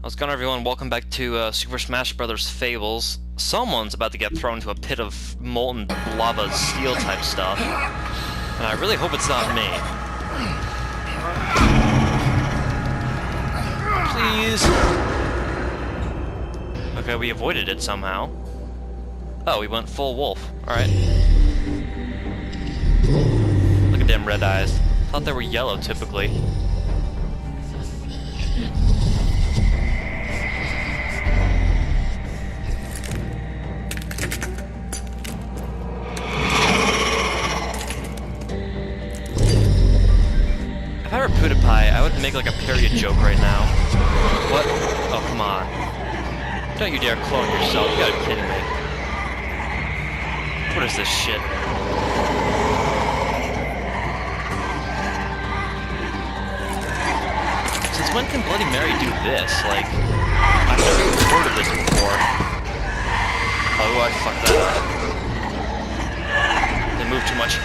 How's it going, everyone? Welcome back to Super Smash Bros. Fables. Someone's about to get thrown into a pit of molten lava steel type stuff. And I really hope it's not me. Please. Okay, we avoided it somehow. Oh, we went full wolf. Alright. Look at them red eyes. Thought they were yellow typically. If I were PewDiePie, I would make like a period joke right now. What? Oh, come on. Don't you dare clone yourself, you gotta be kidding me. What is this shit? Since when can Bloody Mary do this? Like, I've never even heard of this before. Oh, I fucked that up. They move too much.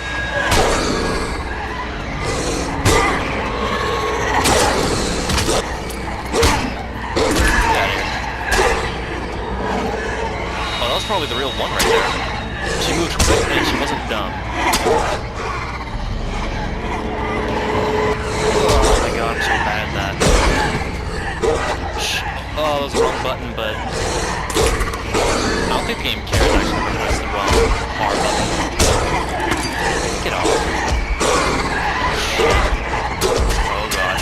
Probably the real one right there. She moved quick and she wasn't dumb. Oh my god, I'm so bad at that. Oh, that was the wrong button, but I don't think the game cares actually when it's the wrong R button. Get off. Oh god.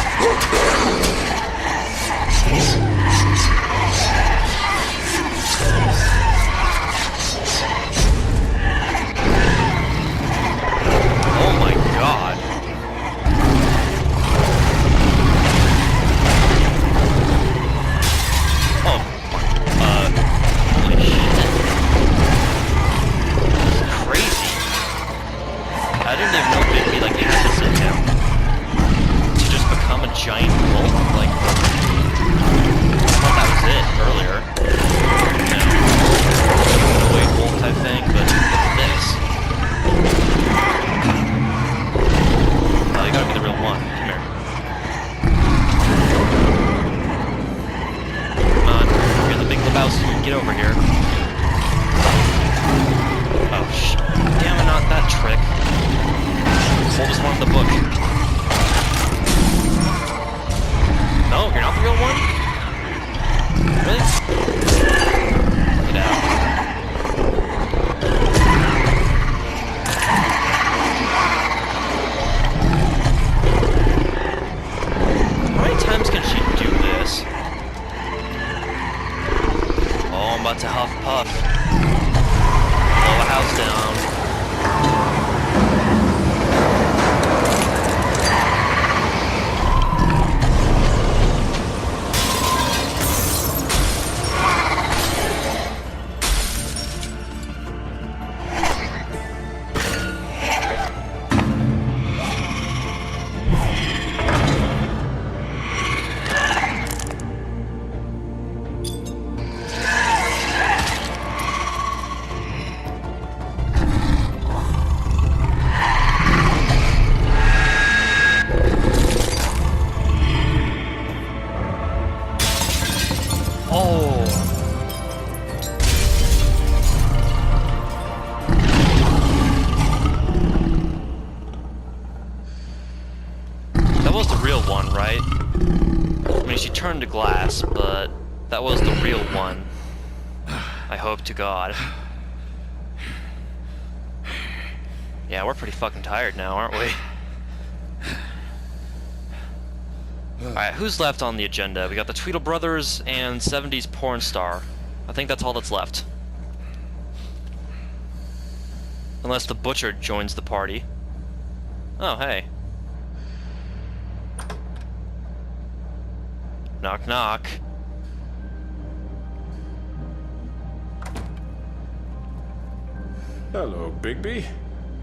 Get over here. Oh, damn it, not that trick. Oldest one in the book. No, you're not the real one? Really? Get out. How many times can she do this? Oh, I'm about to huff puff. Blow a house down. That was the real one, right? I mean, she turned to glass, but that was the real one. I hope to God. Yeah, we're pretty fucking tired now, aren't we? Alright, who's left on the agenda? We got the Tweedle Brothers and 70s porn star. I think that's all that's left. Unless the Butcher joins the party. Oh, hey. Knock, knock. Hello, Bigby.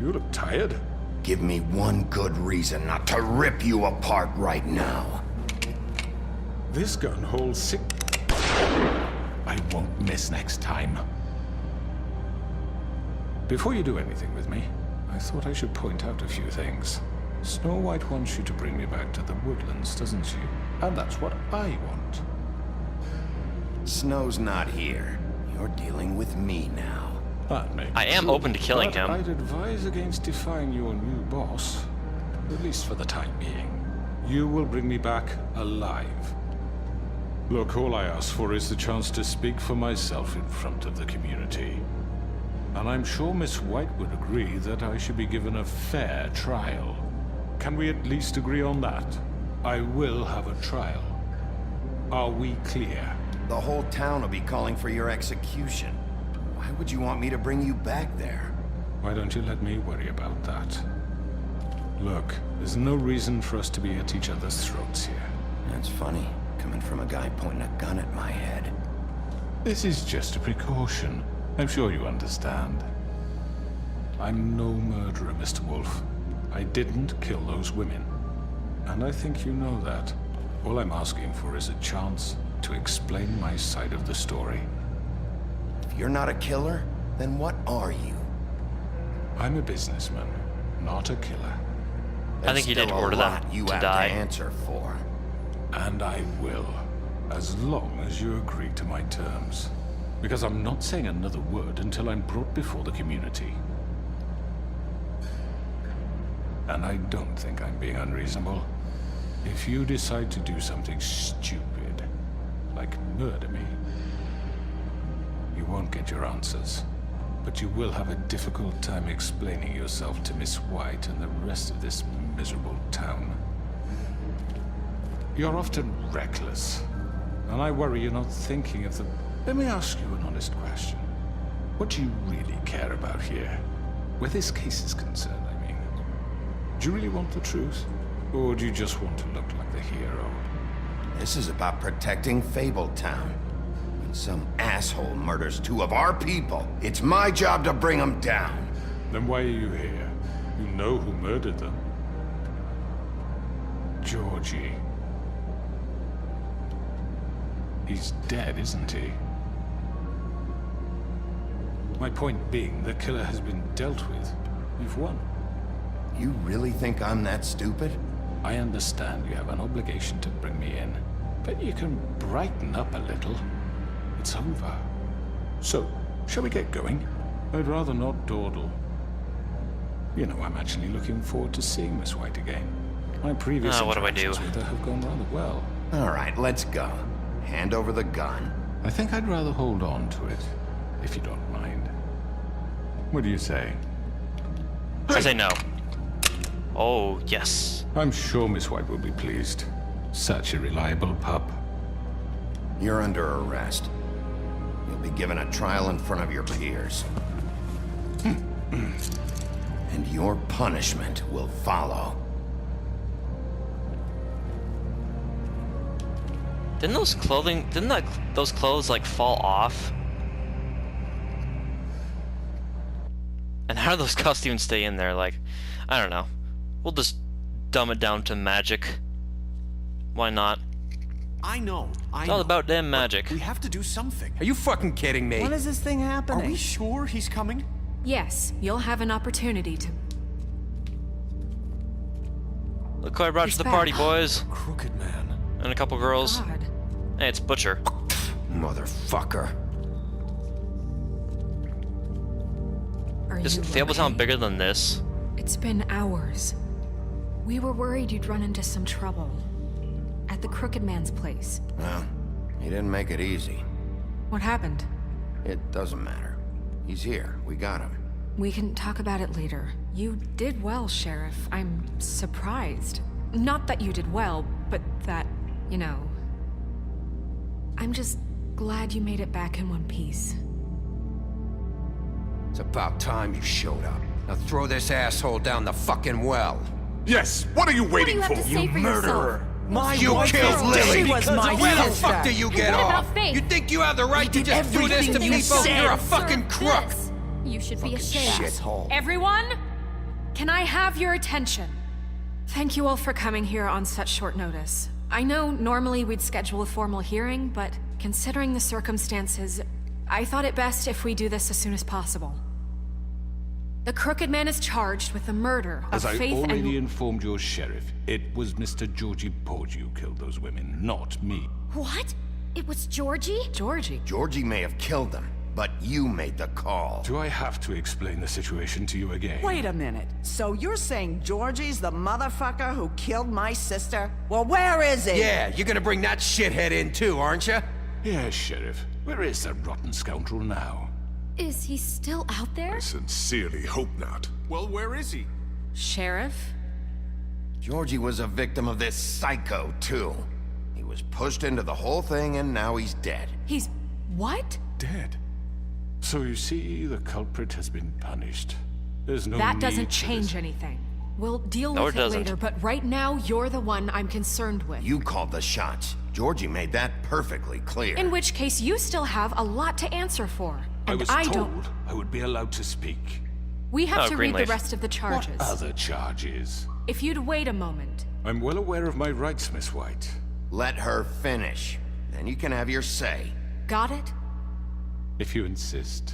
You look tired. Give me one good reason not to rip you apart right now. This gun holds 6... I won't miss next time. Before you do anything with me, I thought I should point out a few things. Snow White wants you to bring me back to the woodlands, doesn't she? And that's what I want. Snow's not here. You're dealing with me now. That makes I am sense, open to killing but him. I'd advise against defying your new boss, at least for the time being. You will bring me back alive. Look, all I ask for is the chance to speak for myself in front of the community. And I'm sure Miss White would agree that I should be given a fair trial. Can we at least agree on that? I will have a trial. Are we clear? The whole town will be calling for your execution. Why would you want me to bring you back there? Why don't you let me worry about that? Look, there's no reason for us to be at each other's throats here. That's funny, coming from a guy pointing a gun at my head. This is just a precaution. I'm sure you understand. I'm no murderer, Mr. Wolf. I didn't kill those women. And I think you know that. All I'm asking for is a chance to explain my side of the story. If you're not a killer, then what are you? I'm a businessman, not a killer. I think you did order them you to have die. to answer for. And I will, as long as you agree to my terms. Because I'm not saying another word until I'm brought before the community. And I don't think I'm being unreasonable. If you decide to do something stupid, like murder me, you won't get your answers. But you will have a difficult time explaining yourself to Miss White and the rest of this miserable town. You're often reckless, and I worry you're not thinking of the... Let me ask you an honest question. What do you really care about here? Where this case is concerned, I mean. Do you really want the truth? Or do you just want to look like the hero? This is about protecting Fabletown. When some asshole murders two of our people, it's my job to bring them down. Then why are you here? You know who murdered them. Georgie. He's dead, isn't he? My point being, the killer has been dealt with. You've won. You really think I'm that stupid? I understand you have an obligation to bring me in, but you can brighten up a little. It's over. So, shall we get going? I'd rather not dawdle. You know, I'm actually looking forward to seeing Miss White again. My previous what do I do? interactions with her have gone rather well. All right, let's go. Hand over the gun. I think I'd rather hold on to it, if you don't mind. What do you say? I say no. Oh, yes. I'm sure Miss White will be pleased. Such a reliable pup. You're under arrest. You'll be given a trial in front of your peers. And your punishment will follow. Didn't those clothes like fall off? And how do those costumes stay in there? Like, I don't know. We'll just dumb it down to magic. Why not? I know. It's all about damn magic. We have to do something. Are you fucking kidding me? When is this thing Are happening? we sure he's coming? Yes, you'll have an opportunity to... Look who I brought He's to the party, back. boys. Crooked man. And a couple girls. God. Hey, it's Butcher. Motherfucker. Are Is you Fabletown okay? bigger than this? It's been hours. We were worried you'd run into some trouble. At the Crooked Man's place. Well, he didn't make it easy. What happened? It doesn't matter. He's here. We got him. We can talk about it later. You did well, Sheriff. I'm surprised. Not that you did well, but that, you know... I'm just glad you made it back in one piece. It's about time you showed up. Now throw this asshole down the fucking well. Yes, what are you waiting What do you have to say for yourself? My You wife killed is Lily. She was my Where the sister. fuck do you get And what off? about Faith? You think you have the right to did just do this to everything you people? said. You're a fucking Sir, crook. this. You should be ashamed. Shithole. Everyone, can I have your attention? Thank you all for coming here on such short notice. I know normally we'd schedule a formal hearing, but considering the circumstances, I thought it best if we do this as soon as possible. The Crooked Man is charged with the murder of As I Faith already and... informed your sheriff, it was Mr. Georgie Porge who killed those women, not me. What? It was Georgie? Georgie? Georgie may have killed them, but you made the call. Do I have to explain the situation to you again? Wait a minute. So you're saying Georgie's the motherfucker who killed my sister? Well, where is he? Yeah, you're gonna bring that shithead in too, aren't you? Yes, Sheriff. Where is that rotten scoundrel now? Is he still out there? I sincerely hope not. Well, where is he? Sheriff? Georgie was a victim of this psycho, too. He was pushed into the whole thing, and now he's dead. He's... what? Dead. So you see, the culprit has been punished. There's no That need doesn't for change this. anything. We'll deal No, with it it doesn't. later, but right now, you're the one I'm concerned with. You called the shots. Georgie made that perfectly clear. In which case, you still have a lot to answer for. I And was I told don't... I would be allowed to speak. We have Oh, to green read leaf. the rest of the charges. What other charges? If you'd wait a moment. I'm well aware of my rights, Miss White. Let her finish. Then you can have your say. Got it? If you insist.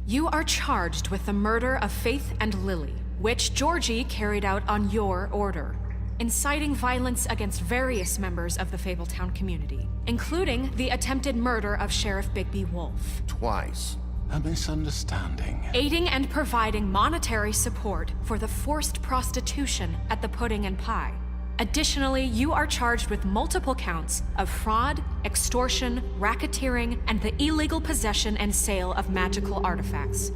You are charged with the murder of Faith and Lily, which Georgie carried out on your order, inciting violence against various members of the Fabletown community, including the attempted murder of Sheriff Bigby Wolf, Twice. A misunderstanding. aiding and providing monetary support for the forced prostitution at the Pudding and Pie. Additionally, you are charged with multiple counts of fraud, extortion, racketeering, and the illegal possession and sale of magical artifacts.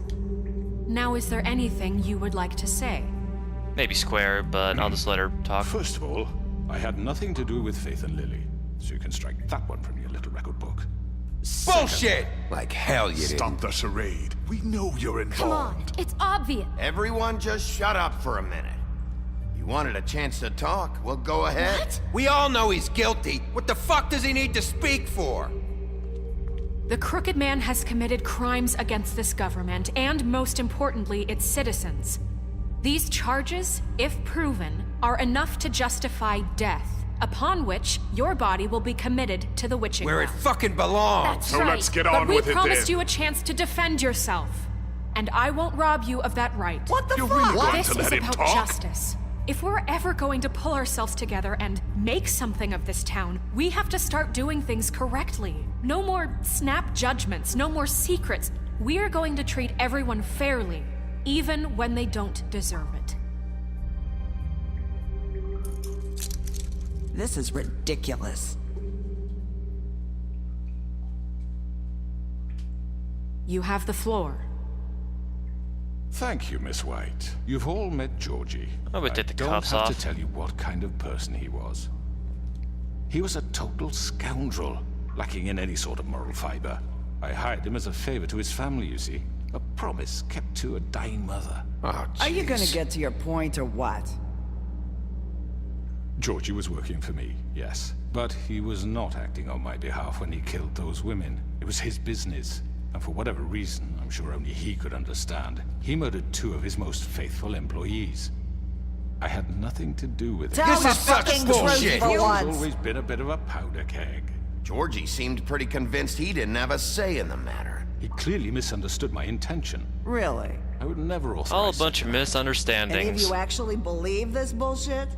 Now, is there anything you would like to say? Maybe Square, but I'll just let her talk. First of all, I had nothing to do with Faith and Lily, so you can strike that one from your little record book. Bullshit! Like hell you didn't. Stop the charade. We know you're involved. Come on, it's obvious. Everyone just shut up for a minute. You wanted a chance to talk? Well, go ahead. What? We all know he's guilty. What the fuck does he need to speak for? The Crooked Man has committed crimes against this government and, most importantly, its citizens. These charges, if proven, are enough to justify death, upon which your body will be committed to the witching Where it well. fucking belongs. That's So right. let's get But on we with it promised then. you a chance to defend yourself, and I won't rob you of that right. What the You're fuck? really going This to is let him about talk? justice. If we're ever going to pull ourselves together and make something of this town, we have to start doing things correctly. No more snap judgments, no more secrets. We're going to treat everyone fairly, even when they don't deserve it. This is ridiculous. You have the floor. Thank you, Miss White. You've all met Georgie. Oh, we take the I don't cuffs have off. to tell you what kind of person he was. He was a total scoundrel, lacking in any sort of moral fiber. I hired him as a favor to his family, you see. A promise kept to a dying mother. Oh, Are you gonna jeez. get to your point or what? Georgie was working for me, yes. But he was not acting on my behalf when he killed those women. It was his business. And for whatever reason, I'm sure only he could understand, he murdered 2 of his most faithful employees. I had nothing to do with it. Tell This the is such fucking bullshit. truth for He's once. always been a bit of a powder keg. Georgie seemed pretty convinced he didn't have a say in the matter. He clearly misunderstood my intention. Really? I would never authorize All a such bunch of Any of misunderstandings. you actually believe this bullshit?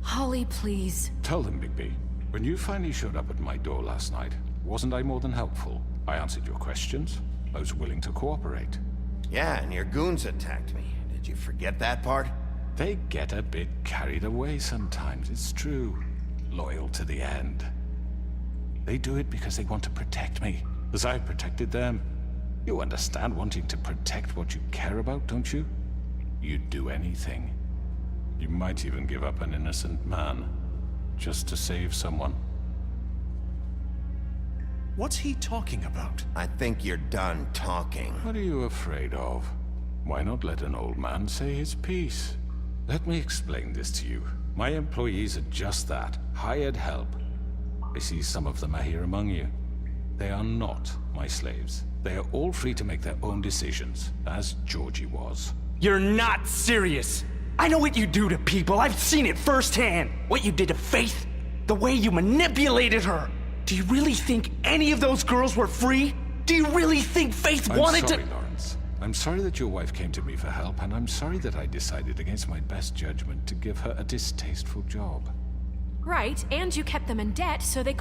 Holly, please. Tell them, Bigby. When you finally showed up at my door last night, wasn't I more than helpful? I answered your questions. I was willing to cooperate. Yeah, and your goons attacked me. Did you forget that part? They get a bit carried away sometimes, it's true. Loyal to the end. They do it because they want to protect me, as I protected them. You understand wanting to protect what you care about, don't you? You'd do anything. You might even give up an innocent man, just to save someone. What's he talking about? I think you're done talking. What are you afraid of? Why not let an old man say his piece? Let me explain this to you. My employees are just that, hired help. I see some of them are here among you. They are not my slaves. They are all free to make their own decisions, as Georgie was. You're not serious. I know what you do to people. I've seen it firsthand. What you did to Faith, the way you manipulated her. Do you really think any of those girls were free? Do you really think Faith I'm wanted sorry, to... Lawrence. I'm sorry that your wife came to me for help, and I'm sorry that I decided against my best judgment to give her a distasteful job. Right, and you kept them in debt so they couldn't